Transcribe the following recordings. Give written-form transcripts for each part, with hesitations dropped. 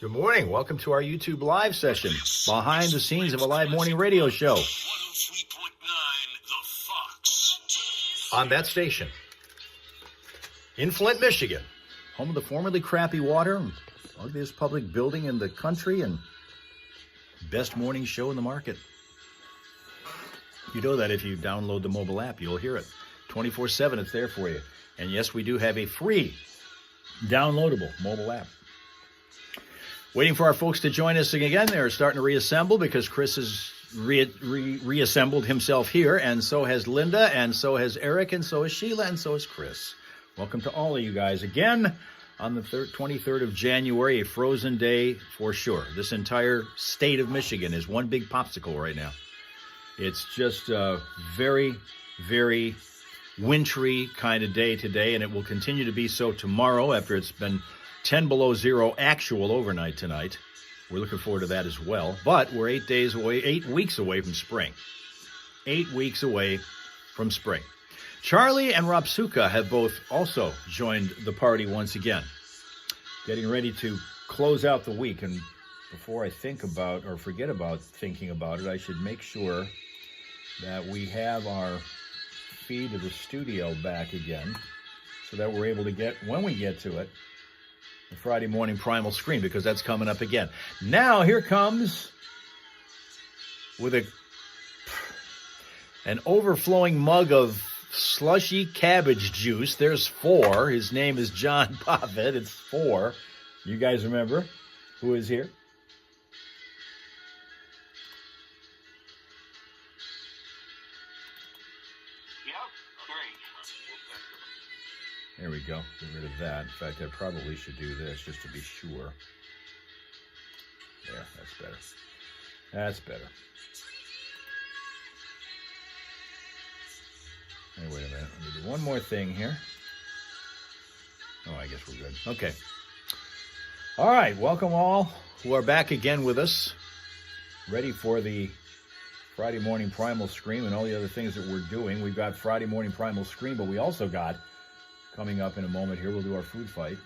Good morning. Welcome to our YouTube live session, behind the scenes of a live morning radio show. 103.9 The Fox. On that station, in Flint, Michigan, home of the formerly crappy water, and ugliest public building in the country, and best morning show in the market. You know that if you download the mobile app, you'll hear it. 24/7, it's there for you. And yes, we do have a free downloadable mobile app. Waiting for our folks to join us again. They're starting to reassemble because Chris has reassembled himself here, and so has Linda, and so has Eric, and so has Sheila, and so has Chris. Welcome to all of you guys again on the 23rd of January, a frozen day for sure. This entire state of Michigan is one big popsicle right now. It's just a very, very wintry kind of day today, and it will continue to be so tomorrow after it's been 10 below zero actual overnight tonight. We're looking forward to that as well. But we're 8 weeks away from spring. 8 weeks away from spring. Charlie and Rapsuka have both also joined the party once again. Getting ready to close out the week. And before I think about or forget about thinking about it, I should make sure that we have our feed of the studio back again so that we're able to get, when we get to it, the Friday morning primal screen, because that's coming up again. Now here comes, with an overflowing mug of slushy cabbage juice. There's four. His name is John Poffett. It's four. You guys remember who is here? There we go. Get rid of that. In fact, I probably should do this just to be sure. There, that's better. That's better. Hey, wait a minute. Let me do one more thing here. Oh, I guess we're good. Okay. All right. Welcome all who are back again with us. Ready for the Friday morning primal scream and all the other things that we're doing. We've got Friday morning primal scream, but we also got, coming up in a moment here, we'll do our food fight.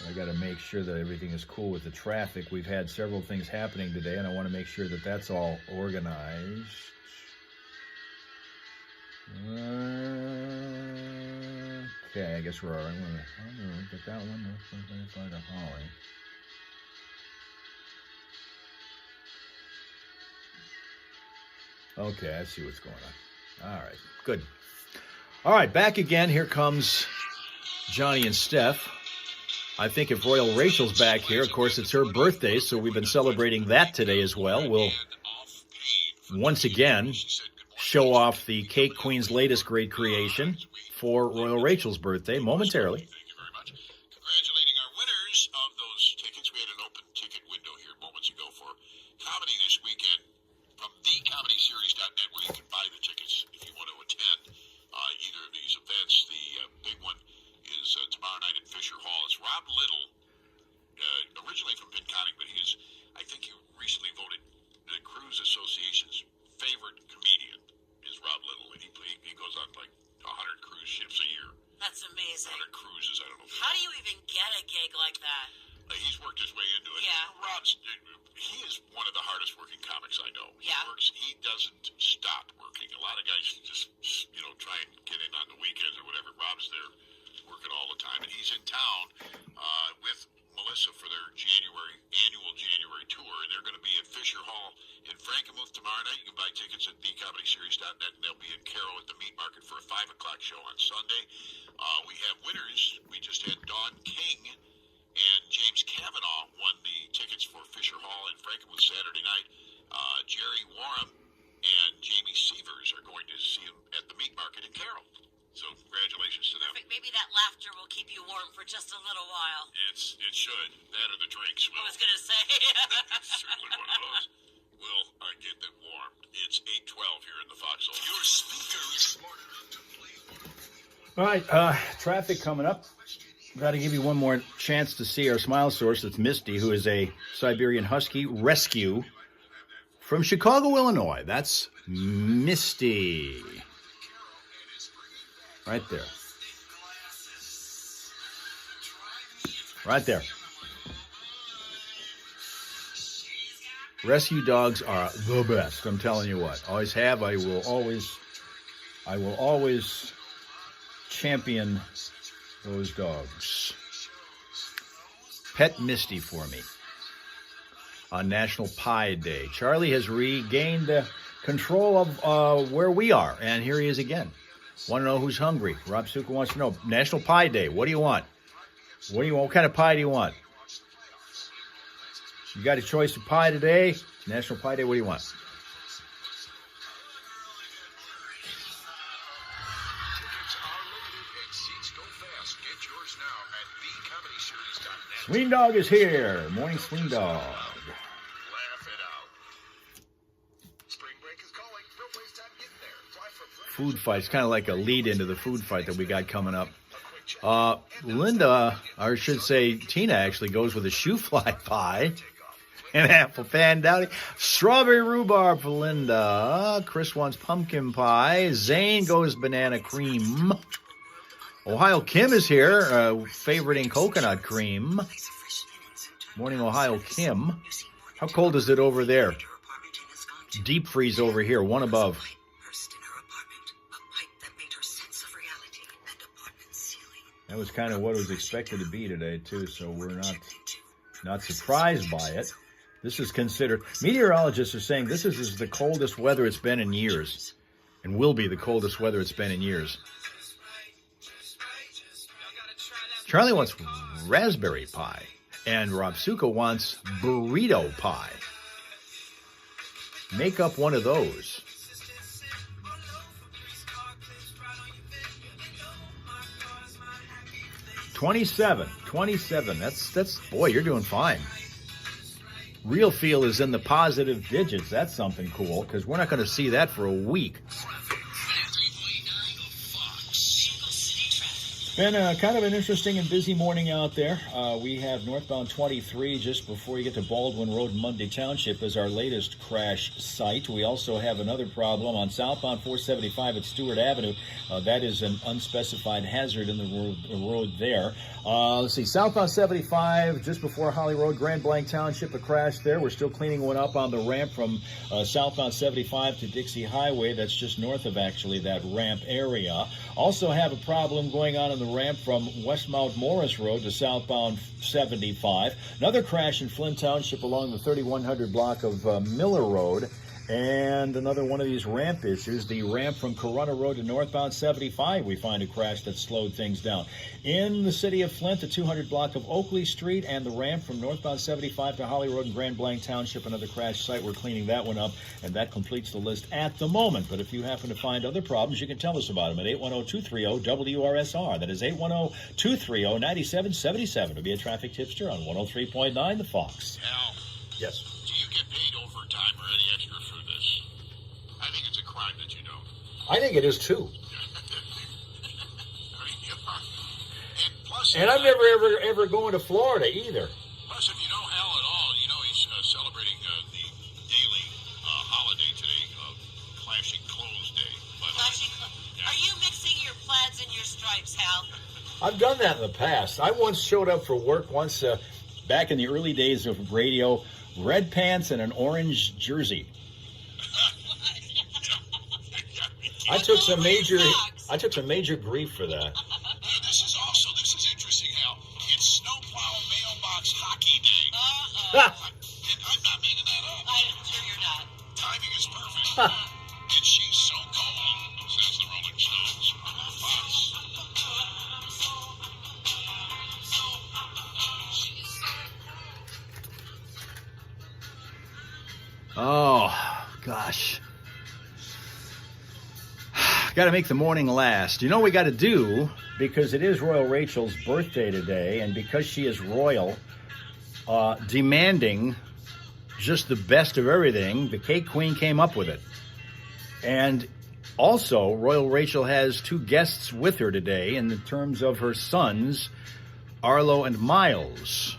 I got to make sure that everything is cool with the traffic. We've had several things happening today, and I want to make sure that that's all organized. Okay, I guess we're all right. I'm going to get that one. Find a Holly. Okay, I see what's going on. All right, good. All right, back again. Here comes Johnny and Steph. I think if Royal Rachel's back here, of course, it's her birthday, so we've been celebrating that today as well. We'll once again show off the Cake Queen's latest great creation for Royal Rachel's birthday momentarily. Thank you very much. Congratulating our winners of those tickets. We had an open ticket window here moments ago for comedy this weekend from thecomedyseries.net, where you can buy the tickets if you want to attend either of these events. The big one is tomorrow night at Fisher Hall. It's Rob Little, originally from Pinconning, but I think he recently voted the Cruise Association's favorite comedian is Rob Little, and he goes on like 100 cruise ships a year. That's amazing. 100 cruises, I don't know. How do you even get a gig like that? He's worked his way into it. Yeah. He is one of the hardest working comics I know. Yeah. He doesn't stop working. A lot of guys just, try and get in on the weekends or whatever. Rob's there working all the time. And he's in town with Melissa for their annual January tour. And they're going to be at Fisher Hall in Frankenmuth tomorrow night. You can buy tickets at thecomedyseries.net, and they'll be in Carroll at the Meat Market for a 5 o'clock show on Sunday. We have winners. We just had Dawn King and James Kavanaugh won the tickets for Fisher Hall in Frankenmuth Saturday night. Jerry Warham and Jamie Sievers are going to see him at the Meat Market in Carroll. So congratulations to them. Maybe that laughter will keep you warm for just a little while. It should. That or the drinks will. I was going to say. Certainly one of those will get them warmed. It's 8:12 here in the Foxhole. Your speaker is smart enough to play. All right, traffic coming up. Got to give you one more chance to see our smile source. It's Misty, who is a Siberian Husky rescue from Chicago, Illinois. That's Misty. Right there. Right there. Rescue dogs are the best. I'm telling you what. Always have. I will always champion those dogs. Pet Misty for me on National Pie Day. Charlie has regained control of where we are, and here he is again. Want to know who's hungry? Rob Suka wants to know. National Pie Day. What do you want? What kind of pie do you want? You got a choice of pie today? National Pie Day. What do you want? Swing Dog is here. Morning, Swing Dog. Laugh it out. Spring break is calling. No waste time getting there. Fly from Food fight. It's kind of like a lead into the food fight that we got coming up. Linda, or I should say Tina, actually goes with a shoe fly pie. And apple pandowdy. Strawberry rhubarb for Linda. Chris wants pumpkin pie. Zane goes banana cream. Ohio Kim is here, favoriting coconut cream. Morning, Ohio Kim. How cold is it over there? Deep freeze over here, one above. That was kind of what it was expected to be today, too, so we're not surprised by it. This is considered, meteorologists are saying this is the coldest weather it's been in years, and will be the coldest weather it's been in years. Charlie wants raspberry pie, and Rob Suka wants burrito pie. Make up one of those. $27. That's boy, you're doing fine. Real feel is in the positive digits. That's something cool, because we're not going to see that for a week. It's been kind of an interesting and busy morning out there. We have northbound 23 just before you get to Baldwin Road, Munday Township, as our latest crash site. We also have another problem on southbound 475 at Stewart Avenue. That is an unspecified hazard in the road there. Let's see, southbound 75 just before Holly Road, Grand Blanc Township, a crash there. We're still cleaning one up on the ramp from southbound 75 to Dixie Highway. That's just north of actually that ramp area. Also have a problem going on the ramp from Westmount Morris Road to southbound 75. Another crash in Flint Township along the 3100 block of Miller Road. And another one of these ramp issues, the ramp from Corunna Road to northbound 75, we find a crash that slowed things down. In the city of Flint, the 200 block of Oakley Street and the ramp from northbound 75 to Holly Road and Grand Blanc Township, another crash site. We're cleaning that one up, and that completes the list at the moment. But if you happen to find other problems, you can tell us about them at 810-230-WRSR. That is 810-230-9777 to be a traffic tipster on 103.9 The Fox. Hal, Yes. do you get paid overtime or any extra for this? I think it's a crime that you don't. I think it is, too. And plus, And I'm never, ever going to Florida either. Plus, if you know Hal at all, you know he's celebrating the daily holiday today, Clashing Clothes Day. Are you mixing your plaids and your stripes, Hal? I've done that in the past. I once showed up for work back in the early days of radio, red pants and an orange jersey. I took some major grief for that. This is interesting, Hal. It's Snowplow Mailbox Hockey Day. I'm not making that up. I'm sure you're not. Timing is perfect. And she's so cold, says the Rolling Stones. Fox. Oh, gosh. Got to make the morning last. You know what we got to do, because it is Royal Rachel's birthday today, and because she is royal, demanding just the best of everything, the Cake Queen came up with it. And also, Royal Rachel has two guests with her today in the terms of her sons, Arlo and Miles.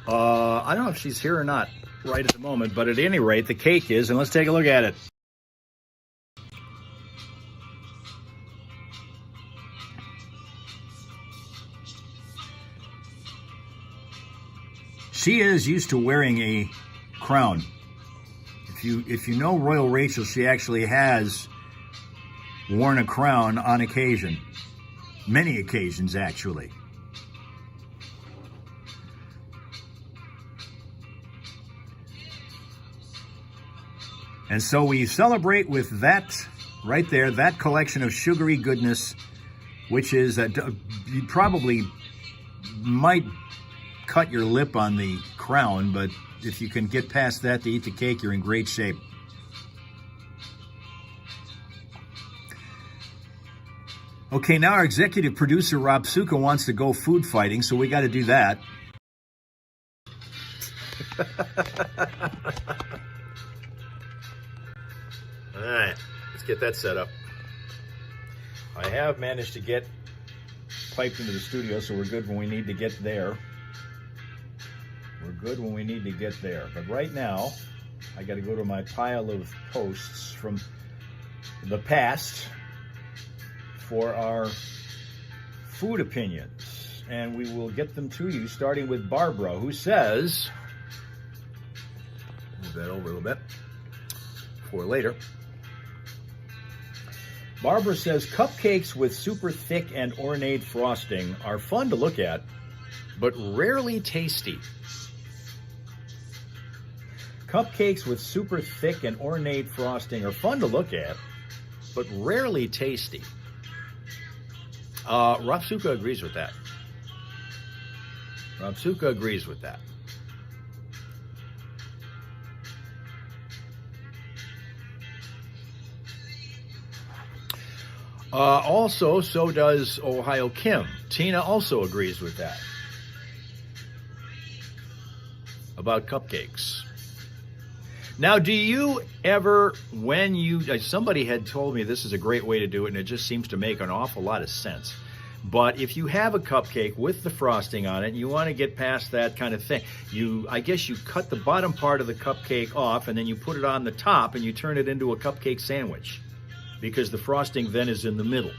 I don't know if she's here or not right at the moment, but at any rate, the cake is, and let's take a look at it. She is used to wearing a crown you know Royal Rachel, she actually has worn a crown on occasion. Many occasions, actually. And so we celebrate with that right there, that collection of sugary goodness, which is that you probably might cut your lip on the crown, but if you can get past that to eat the cake, you're in great shape. Okay, now our executive producer, Rob Suka, wants to go food fighting, so we got to do that. All right, let's get that set up. I have managed to get piped into the studio, so we're good when we need to get there. We're good when we need to get there. But right now, I got to go to my pile of posts from the past for our food opinions. And we will get them to you, starting with Barbara, who says, move that over a little bit for later. Barbara says, cupcakes with super thick and ornate frosting are fun to look at, but rarely tasty. Cupcakes with super thick and ornate frosting are fun to look at, but rarely tasty. Rob Suka agrees with that. Rob Suka agrees with that. Also, so does Ohio Kim. Tina also agrees with that. About cupcakes. Now, do you ever, when you, somebody had told me this is a great way to do it, and it just seems to make an awful lot of sense. But if you have a cupcake with the frosting on it, and you want to get past that kind of thing, I guess you cut the bottom part of the cupcake off, and then you put it on the top, and you turn it into a cupcake sandwich, because the frosting then is in the middle.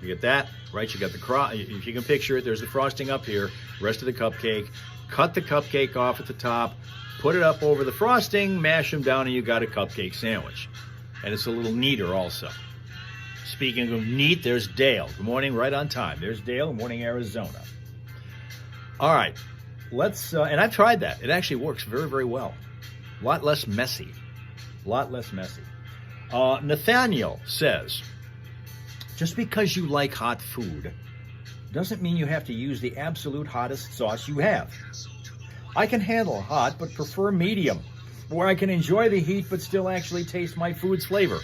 You get that? Right? You got the, if you can picture it, there's the frosting up here, rest of the cupcake. Cut the cupcake off at the top, put it up over the frosting, mash them down, and you got a cupcake sandwich. And it's a little neater also. Speaking of neat, there's Dale. Good morning, right on time. There's Dale, good morning, Arizona. All right, let's, and I've tried that. It actually works very, very well. A lot less messy. A lot less messy. Nathaniel says, just because you like hot food doesn't mean you have to use the absolute hottest sauce you have. I can handle hot, but prefer medium, where I can enjoy the heat but still actually taste my food's flavor.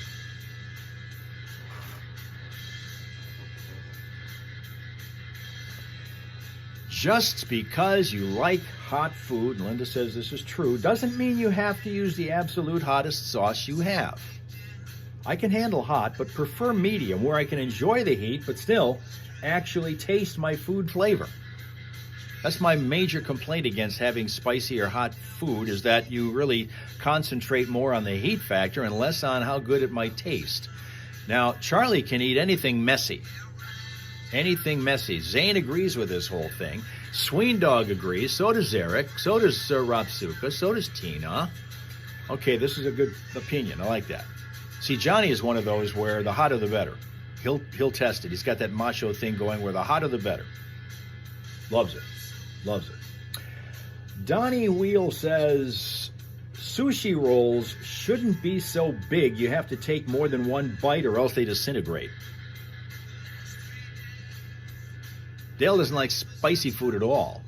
Just because you like hot food, and Linda says this is true, doesn't mean you have to use the absolute hottest sauce you have. I can handle hot, but prefer medium, where I can enjoy the heat but still actually taste my food flavor. That's my major complaint against having spicy or hot food, is that you really concentrate more on the heat factor and less on how good it might taste. Now, Charlie can eat anything messy. Anything messy. Zane agrees with this whole thing. Sween Dog agrees. So does Eric. So does Rob Suka. So does Tina. Okay, this is a good opinion. I like that. See, Johnny is one of those where the hotter the better. He'll test it. He's got that macho thing going where the hotter the better. Loves it. Loves it. Donnie Wheel says, sushi rolls shouldn't be so big you have to take more than one bite or else they disintegrate. Dale doesn't like spicy food at all.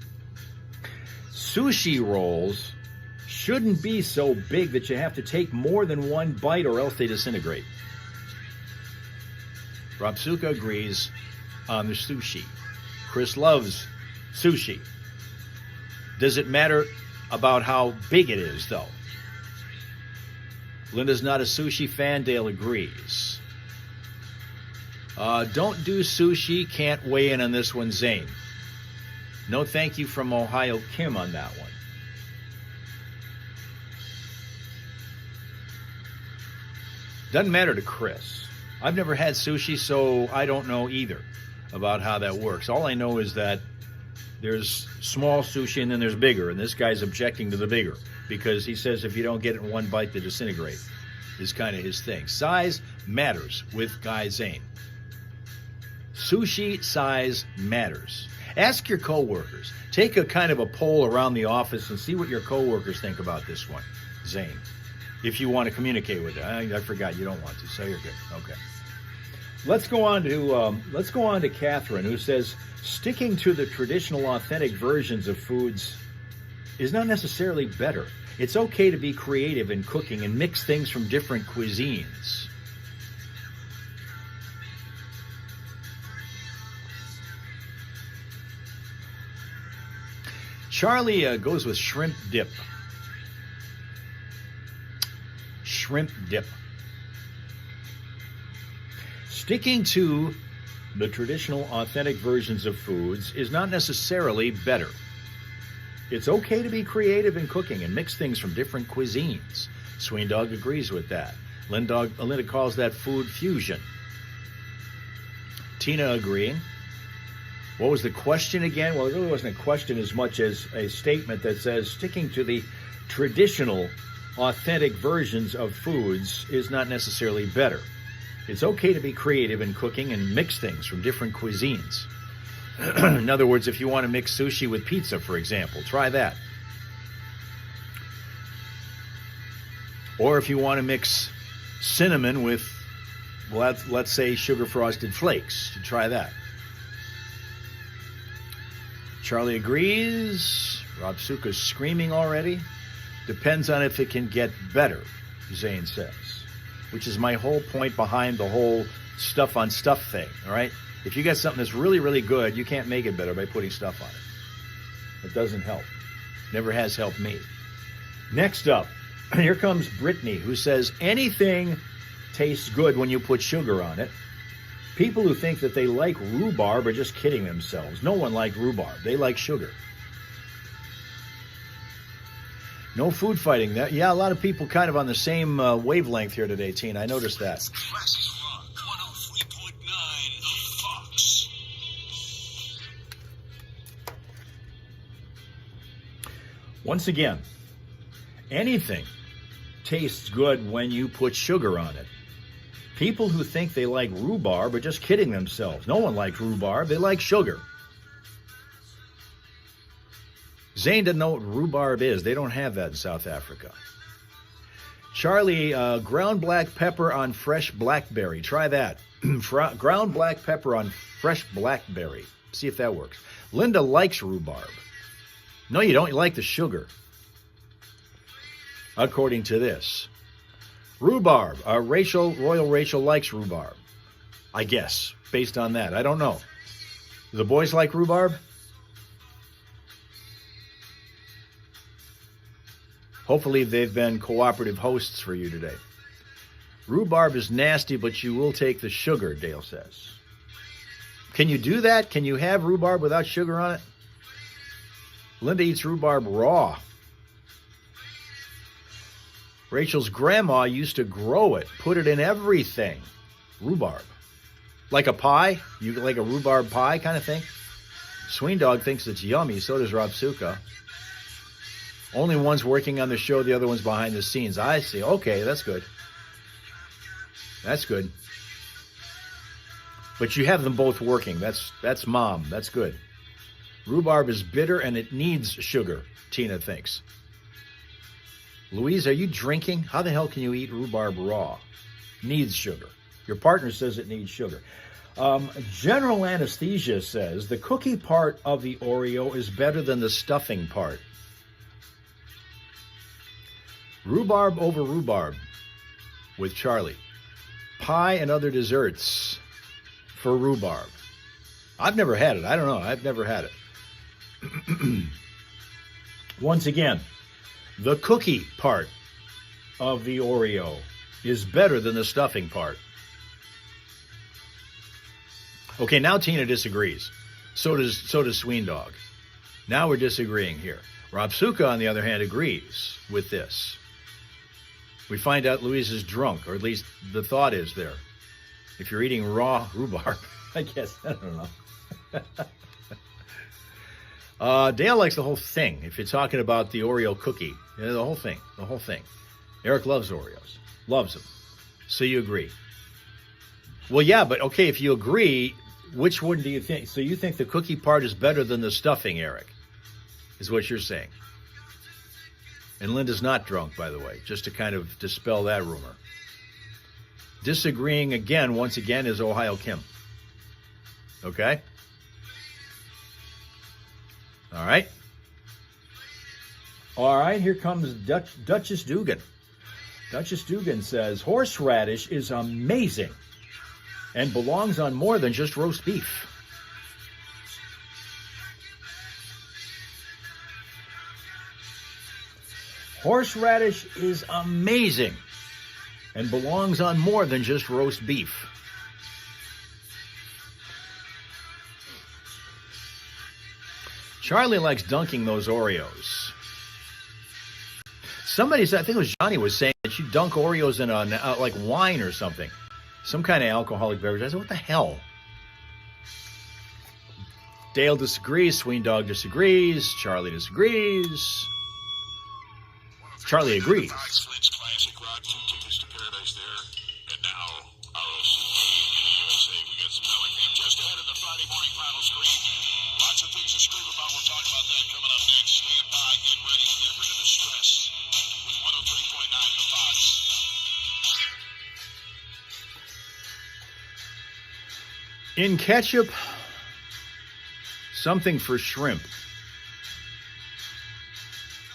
Sushi rolls shouldn't be so big that you have to take more than one bite or else they disintegrate. Rob Suka agrees on the sushi. Chris loves sushi. Does it matter about how big it is, though? Linda's not a sushi fan. Dale agrees. Don't do sushi. Can't weigh in on this one, Zane. No thank you from Ohio Kim on that one. Doesn't matter to Chris. I've never had sushi, so I don't know either about how that works. All I know is that there's small sushi and then there's bigger, and this guy's objecting to the bigger. because he says if you don't get it in one bite, they disintegrate. Is kind of his thing. Size matters with Guy Zane. Sushi size matters. Ask your coworkers. Take a kind of a poll around the office and see what your coworkers think about this one, Zane. If you want to communicate with it. I forgot you don't want to, so you're good. Okay. Let's go on to Catherine, who says sticking to the traditional, authentic versions of foods is not necessarily better. It's okay to be creative in cooking and mix things from different cuisines. Charlie goes with shrimp dip. Shrimp dip. Sticking to the traditional, authentic versions of foods is not necessarily better. It's okay to be creative in cooking and mix things from different cuisines. Sweendog agrees with that. Linda calls that food fusion. Tina agreeing. What was the question again? Well, it really wasn't a question as much as a statement that says sticking to the traditional, authentic versions of foods is not necessarily better. It's okay to be creative in cooking and mix things from different cuisines. In other words, if you want to mix sushi with pizza, for example, try that. Or if you want to mix cinnamon with, well, let's say, sugar frosted flakes, try that. Charlie agrees. Rob Suka's screaming already. Depends on if it can get better, Zane says. Which is my whole point behind the whole stuff on stuff thing, all right? If you got something that's really, really good, you can't make it better by putting stuff on it. It doesn't help. Never has helped me. Next up, here comes Brittany, who says, anything tastes good when you put sugar on it. People who think that they like rhubarb are just kidding themselves. No one likes rhubarb. They like sugar. No food fighting. Yeah, a lot of people kind of on the same wavelength here today, Tina. I noticed that. Classic Rock 103.9 The Fox. Once again, anything tastes good when you put sugar on it. People who think they like rhubarb are just kidding themselves. No one likes rhubarb. They like sugar. Zane doesn't know what rhubarb is. They don't have that in South Africa. Charlie, ground black pepper on fresh blackberry. Try that. Ground black pepper on fresh blackberry. See if that works. Linda likes rhubarb. No, you don't. You like the sugar. According to this. Rhubarb. Royal Rachel likes rhubarb. I guess, based on that. I don't know. Do the boys like rhubarb? Hopefully they've been cooperative hosts for you today. Rhubarb is nasty, but you will take the sugar, Dale says. Can you do that? Can you have rhubarb without sugar on it? Linda eats rhubarb raw. Rachel's grandma used to grow it, put it in everything. Rhubarb. Like a pie? You like a rhubarb pie kind of thing? Sweendog thinks it's yummy, so does Rob Suka. Only one's working on the show, the other one's behind the scenes. I see. Okay, that's good. That's good. But you have them both working. That's mom. That's good. Rhubarb is bitter and it needs sugar, Tina thinks. Louise, are you drinking? How the hell can you eat rhubarb raw? Needs sugar. Your partner says it needs sugar. General Anesthesia says the cookie part of the Oreo is better than the stuffing part. Rhubarb over rhubarb with Charlie. Pie and other desserts for rhubarb. I've never had it. I don't know. I've never had it. Once again, the cookie part of the Oreo is better than the stuffing part. Okay, now Tina disagrees. So does Sweendog. Now we're disagreeing here. Rob Suka, on the other hand, agrees with this. We find out Louise is drunk, or at least the thought is there. If you're eating raw rhubarb, I guess, I don't know. Dale likes the whole thing. If you're talking about the Oreo cookie, the whole thing. Eric loves Oreos. Loves them. So you agree. Well, yeah, but okay, if you agree, which one do you think? So you think the cookie part is better than the stuffing, Eric, is what you're saying. And Linda's not drunk, by the way, just to kind of dispel that rumor. Disagreeing again, once again, is Ohio Kim. Okay? All right. All right, here comes Duchess Dugan. Duchess Dugan says, horseradish is amazing and belongs on more than just roast beef. Horseradish is amazing and belongs on more than just roast beef. Charlie likes dunking those Oreos. Somebody said, I think it was Johnny, was saying that you dunk Oreos in like wine or something. Some kind of alcoholic beverage. I said, what the hell? Dale disagrees. Sween Dog disagrees. Charlie disagrees. Charlie agrees. Flint's Classic Rock, 2 tickets to Paradise there. And now ROC in the USA. We got some Mellencamp just ahead of the Friday morning final screen. Lots of things to scream about. We'll talk about that coming up next. Stand by, get ready to get rid of the stress with 103.9 The Fox. In ketchup, something for shrimp.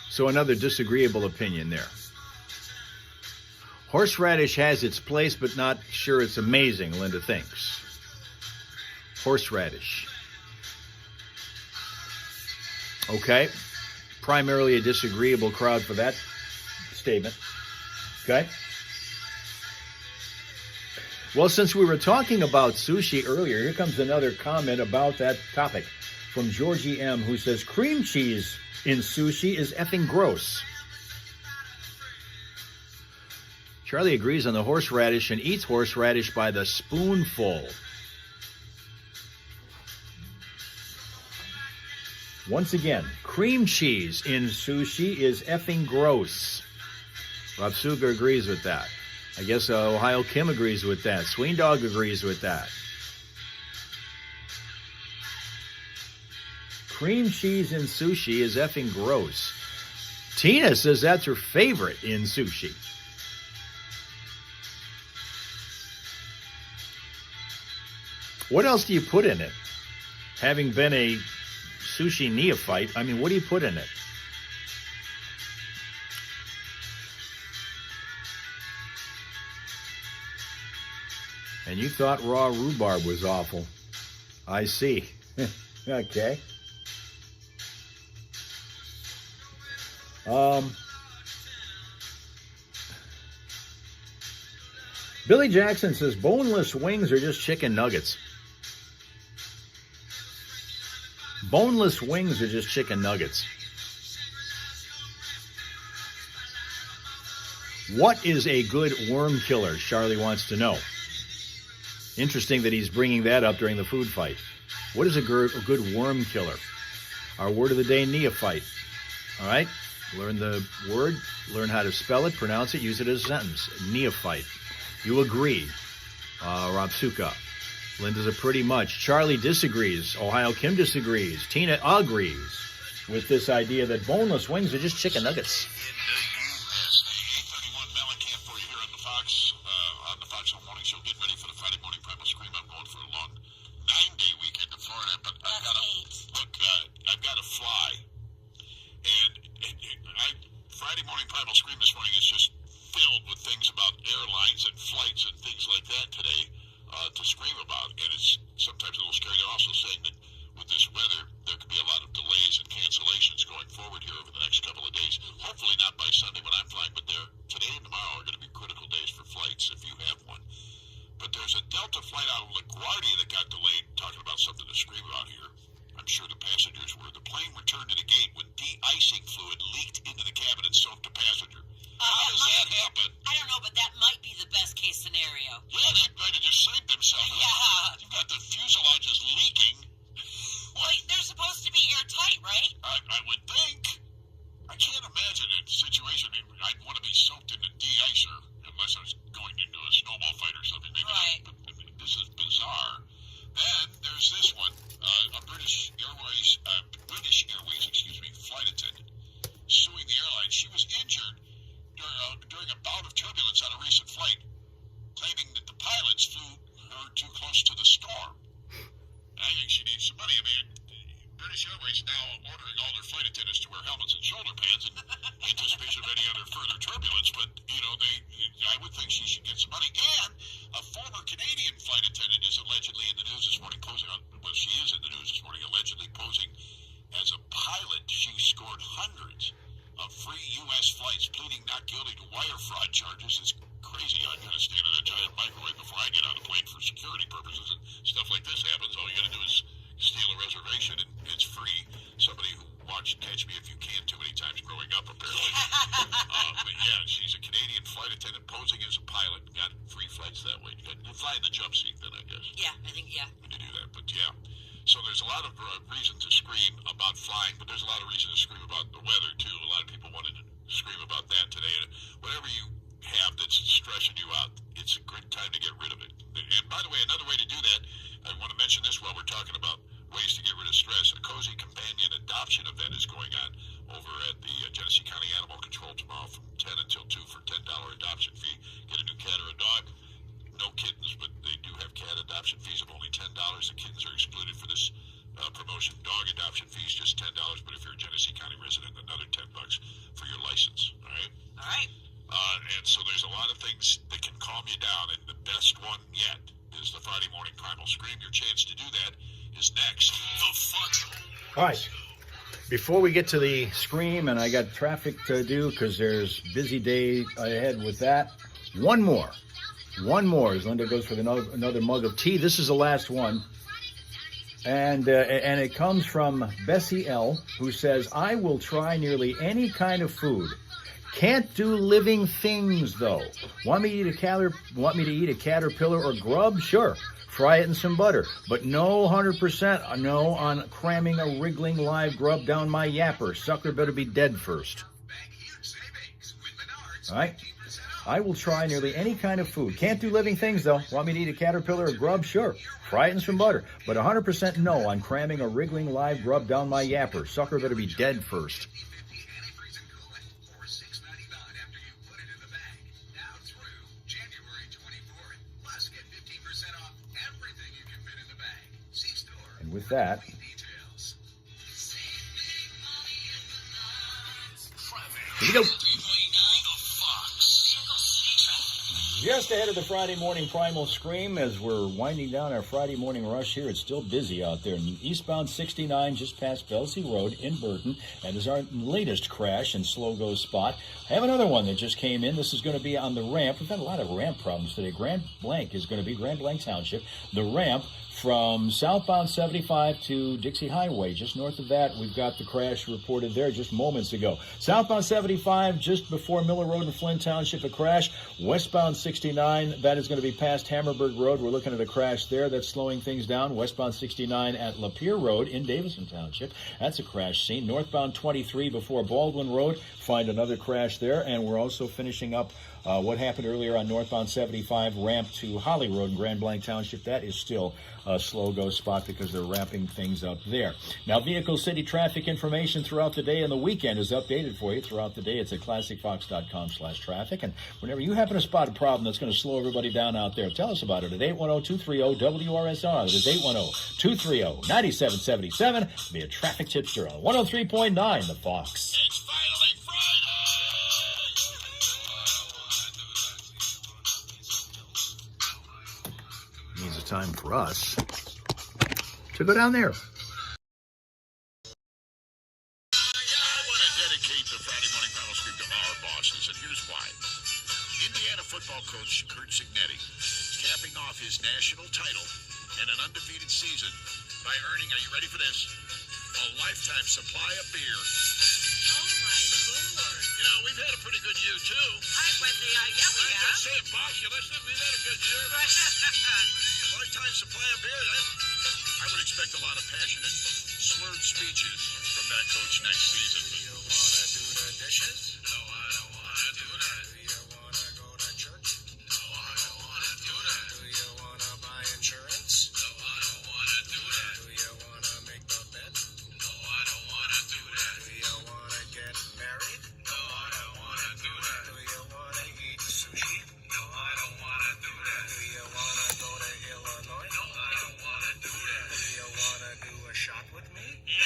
So another disagreeable opinion there. Horseradish has its place, but not sure it's amazing, Linda thinks. Horseradish. Okay. Primarily a disagreeable crowd for that statement. Okay. Well, since we were talking about sushi earlier, here comes another comment about that topic from Georgie M., who says, cream cheese in sushi is effing gross. Charlie agrees on the horseradish and eats horseradish by the spoonful. Once again, cream cheese in sushi is effing gross. Rob Suga agrees with that. I guess Ohio Kim agrees with that. Sween Dog agrees with that. Cream cheese in sushi is effing gross. Tina says that's her favorite in sushi. What else do you put in it? Having been a sushi neophyte, I mean, what do you put in it? And you thought raw rhubarb was awful. I see. Okay. Billy Jackson says boneless wings are just chicken nuggets. Boneless wings are just chicken nuggets. What is a good worm killer? Charlie wants to know. Interesting that he's bringing that up during the food fight. What is a good worm killer? Our word of the day, neophyte. All right? Learn the word, learn how to spell it, pronounce it, use it as a sentence. Neophyte. You agree. Rob Suka. Linda's a pretty much. Charlie disagrees. Ohio Kim disagrees. Tina agrees with this idea that boneless wings are just chicken nuggets. In the USA, 8:31 Mellencamp for you here on the Fox Morning Show. Getting ready for the Friday morning primal scream. I'm going for a long 9-day weekend to Florida, but I've got to fly. And Friday morning primal scream this morning is just filled with things about airlines and flights and things like that today to scream about. And it's sometimes a little scary. They're also saying that with this weather, there could be a lot of delays and cancellations going forward here over the next couple of days. Hopefully not by Sunday when I'm flying, but today and tomorrow are going to be critical days for flights if you have one. But there's a Delta flight out of LaGuardia that got delayed, talking about something to scream about here. I'm sure the passengers were. The plane returned to the gate when de-icing fluid leaked into the cabin and soaked a passenger. How does that happen? I don't know, but that might be the best case scenario. Yeah, they might have just saved themselves. Yeah. You've got the fuselages leaking. Well, they're supposed to be airtight, right? I would think. I can't imagine a situation. I mean, I'd want to be soaked in a de-icer unless I was going into a snowball fight or something. Maybe Right. But I mean, this is bizarre. Then there's this one, a British Airways, flight attendant suing the airline. She was injured during a bout of turbulence on a recent flight, claiming that the pilots flew her too close to the storm. I think she needs some money. I mean, British Airways now ordering all their flight attendants to wear helmets and shoulder pads in anticipation of any other further turbulence. But, I would think she should get some money. And a former Canadian flight attendant is allegedly in the news this morning she is in the news this morning, allegedly posing as a pilot. She scored hundreds of free U.S. flights, pleading not guilty to wire fraud charges. It's crazy. I got to stand in a giant microwave before I get on a plane for security purposes, and stuff like this happens. All you got to do is steal a reservation, and it's free. Somebody who watched Catch Me If You Can too many times growing up, apparently. But yeah, she's a Canadian flight attendant posing as a pilot. Got free flights that way. You fly in the jump seat then, I guess. Yeah, I think, yeah. When you do that, but yeah. So there's a lot of reason to scream about flying, but there's a lot of reason to scream about the weather, too. A lot of people wanted to scream about that today. Whatever you have that's stressing you out, it's a good time to get rid of it. And by the way, another way to do that, I want to mention this while we're talking about ways to get rid of stress. A cozy companion adoption event is going on over at the Genesee County Animal Control tomorrow from 10 until 2 for $10 adoption fee. Get a new cat or a dog. No kittens, but they do have cat adoption fees of only $10. The kittens are excluded for this promotion. Dog adoption fees just $10, but if you're a Genesee County resident, another $10 for your license. All right. All right. And so there's a lot of things that can calm you down, and the best one yet is the Friday Morning Primal Scream. Your chance to do that is next. The Fun. All right. Before we get to the scream, and I got traffic to do because there's busy day ahead with that. One more as Linda goes for another mug of tea. This is the last one. And it comes from Bessie L., who says, I will try nearly any kind of food. Can't do living things, though. Want me to eat a caterpillar or grub? Sure. Fry it in some butter. But no 100% no on cramming a wriggling live grub down my yapper. Sucker better be dead first. All right. I will try nearly any kind of food. Can't do living things, though. Want me to eat a caterpillar or grub? Sure. Fry it in some butter. But 100% no on cramming a wriggling live grub down my yapper. Sucker better be dead first. And with that, here we go. Just ahead of the Friday morning Primal Scream, as we're winding down our Friday morning rush here, it's still busy out there. Eastbound 69 just past Belsey Road in Burton, and is our latest crash and slow-go spot. I have another one that just came in. This is going to be on the ramp. We've had a lot of ramp problems today. Grand Blanc Township. The ramp from southbound 75 to Dixie Highway. Just north of that, we've got the crash reported there just moments ago. Southbound 75, just before Miller Road in Flint Township, a crash. Westbound 69, that is going to be past Hammerberg Road. We're looking at a crash there. That's slowing things down. Westbound 69 at Lapeer Road in Davison Township. That's a crash scene. Northbound 23 before Baldwin Road. Find another crash there. And we're also finishing up what happened earlier on northbound 75 ramp to Holly Road in Grand Blanc Township. That is still a slow-go spot because they're wrapping things up there. Now, Vehicle City traffic information throughout the day and the weekend is updated for you throughout the day. It's at classicfox.com/traffic. And whenever you happen to spot a problem that's going to slow everybody down out there, tell us about it at 810-230-WRSR. That is 810-230-9777. Be a traffic tipster on 103.9 The Fox. It's finally Friday! Means it's time for us to go down there. I want to dedicate the Friday Morning Primal Scream to our bosses, and here's why. Indiana football coach Kurt Signetti capping off his national title and an undefeated season by earning, are you ready for this, a lifetime supply of beer. Oh, my Lord. You know, we've had a pretty good year, too. Yeah, we I'm have. just saying, boss, you listen, we've had a good year. Lifetime supply of beer, I would expect a lot of passionate slurred speeches from that coach next season. Do you wanna do the dishes? No, I don't wanna do that. Do you wanna go to church? No, I don't wanna do that. Do you wanna buy insurance? No, I don't wanna do that. Do you wanna make the bed? No, I don't wanna do that. Do you wanna get married? No, I don't wanna do that. Do you wanna eat sushi? No, I don't wanna do that. Do you wanna go to Illinois? No, I don't wanna do that. Do you wanna do a shot with me? Yeah.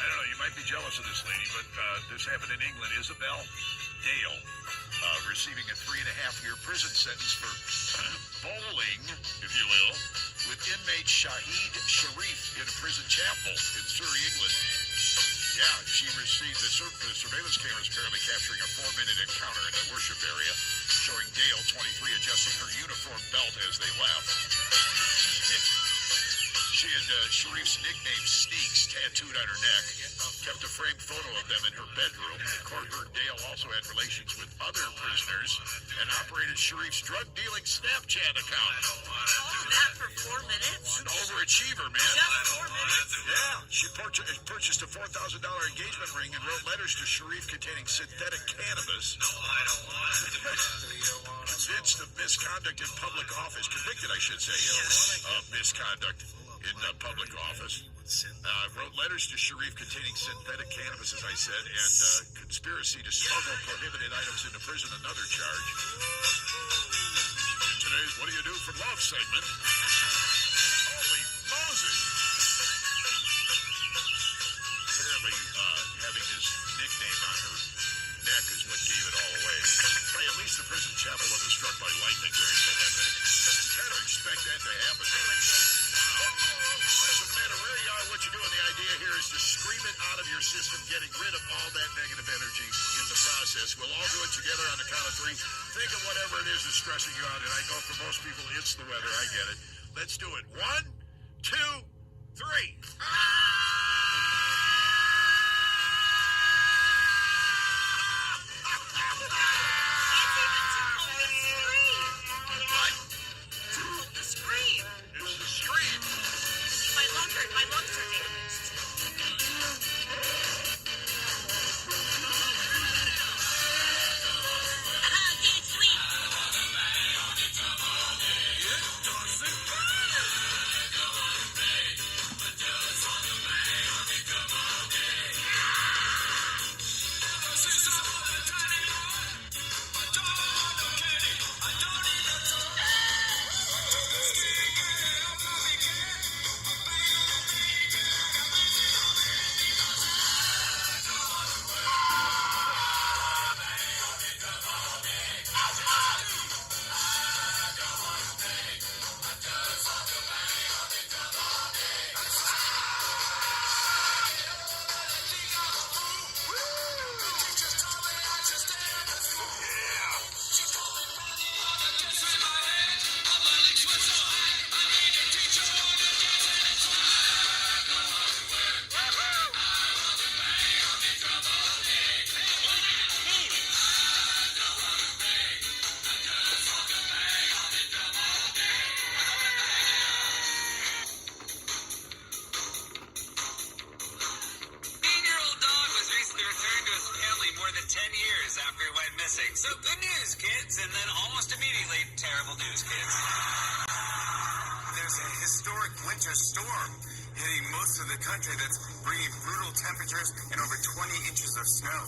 I don't know, you might be jealous of this lady, but this happened in England. Isabel Dale receiving a 3.5-year prison sentence for bowling, if you will, with inmate Shahid Sharif in a prison chapel in Surrey, England. Yeah, she received the surveillance cameras apparently capturing a 4-minute encounter in a worship area, showing Dale, 23, adjusting her uniform belt as they left. She had Sharif's nickname Sneaks tattooed on her neck, kept a framed photo of them in her bedroom. The court heard Dale also had relations with other prisoners and operated Sharif's drug-dealing Snapchat account. All that for 4 minutes? An overachiever, man. Just 4 minutes? Yeah, she purchased a $4,000 engagement ring and wrote letters to Sharif containing synthetic cannabis. No, I don't want to do that. Convinced of misconduct in public office, convicted, I should say, of misconduct in public office. Wrote letters to Sharif containing synthetic cannabis, as I said, and conspiracy to smuggle prohibited items into prison, another charge. In today's What Do You Do for Love segment, holy Moses! Apparently, having his nickname on her neck is what gave it all away. Hey, at least the prison chapel wasn't struck by lightning during the pandemic. You gotta expect that to happen. So no matter where you are, what you're doing, the idea here is to scream it out of your system, getting rid of all that negative energy in the process. We'll all do it together on the count of 3. Think of whatever it is that's stressing you out, and I know for most people it's the weather. I get it. Let's do it. 1, 2, 3. The scream. It's the scream. My lungs are damaged. Get sweet. So good news, kids, and then almost immediately, terrible news, kids. There's a historic winter storm hitting most of the country that's bringing brutal temperatures and over 20 inches of snow.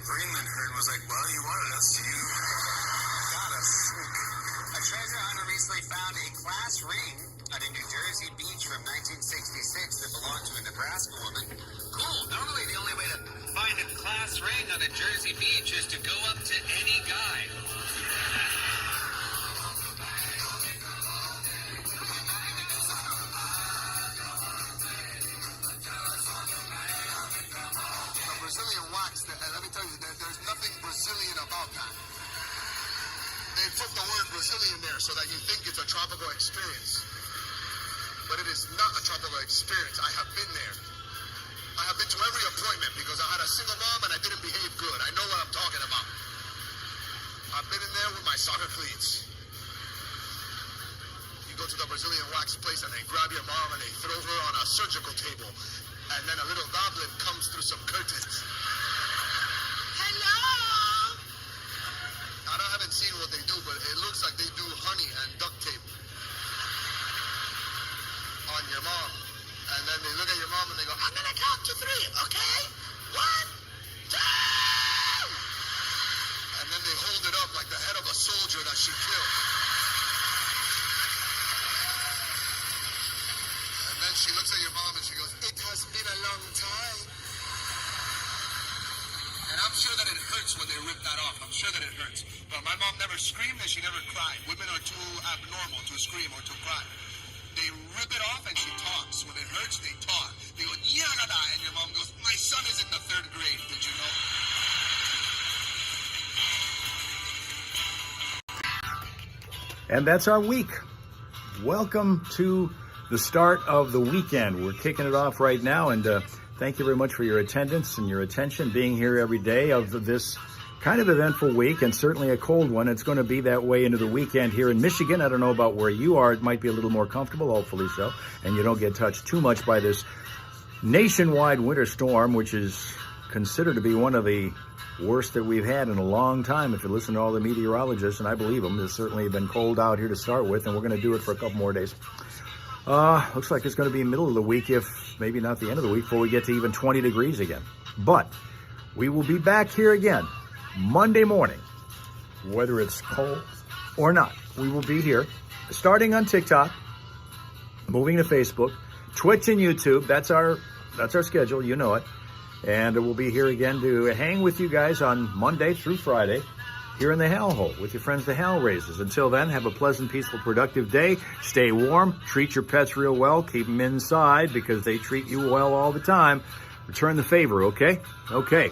Greenland heard was like, well, you wanted us, you got us. A treasure hunter recently found a class ring at a New Jersey beach from 1966 that belonged to a Nebraska woman. Cool. Normally, the only way to find a class ring on a Jersey beach is to go up to any guy. A Brazilian wax, let me tell you, there's nothing Brazilian about that. They put the word Brazilian there so that you think it's a tropical experience. But it is not a tropical experience. I have been there. I have been to every appointment because I had a single mom and I didn't behave good. I know what I'm talking about. I've been in there with my soccer cleats. You go to to the Brazilian wax place and they grab your mom and they throw her on a surgical table. And then a little goblin comes through some curtains. Hello? I haven't seen what they do, but it looks like they do honey and duct tape on your mom. And then they look at your mom and they go, I'm gonna count to 3, okay? 1, 2! And then they hold it up like the head of a soldier that she killed. And then she looks at your mom and she goes, it has been a long time. And I'm sure that it hurts when they rip that off. I'm sure that it hurts. But my mom never screamed and she never cried. Women are too abnormal to scream or to cry. They rip it off and she talks. When it hurts, they talk. They go, yagada, and your mom goes, my son is in the 3rd grade. Did you know? And that's our week. Welcome to the start of the weekend. We're kicking it off right now, and thank you very much for your attendance and your attention, being here every day of this kind of eventful week, and certainly a cold one. It's going to be that way into the weekend here in Michigan. I don't know about where you are. It might be a little more comfortable, hopefully so, and you don't get touched too much by this nationwide winter storm, which is considered to be one of the worst that we've had in a long time. If you listen to all the meteorologists, and I believe them, it's certainly been cold out here to start with, and we're going to do it for a couple more days. Looks like it's going to be middle of the week, if maybe not the end of the week, before we get to even 20 degrees again. But we will be back here again Monday morning, whether it's cold or not. We will be here, starting on TikTok, moving to Facebook, Twitch, and YouTube. That's our schedule. You know it. And we'll be here again to hang with you guys on Monday through Friday here in the Hal Hole with your friends, the Hal Raisers. Until then, have a pleasant, peaceful, productive day. Stay warm. Treat your pets real well. Keep them inside because they treat you well all the time. Return the favor, okay? Okay.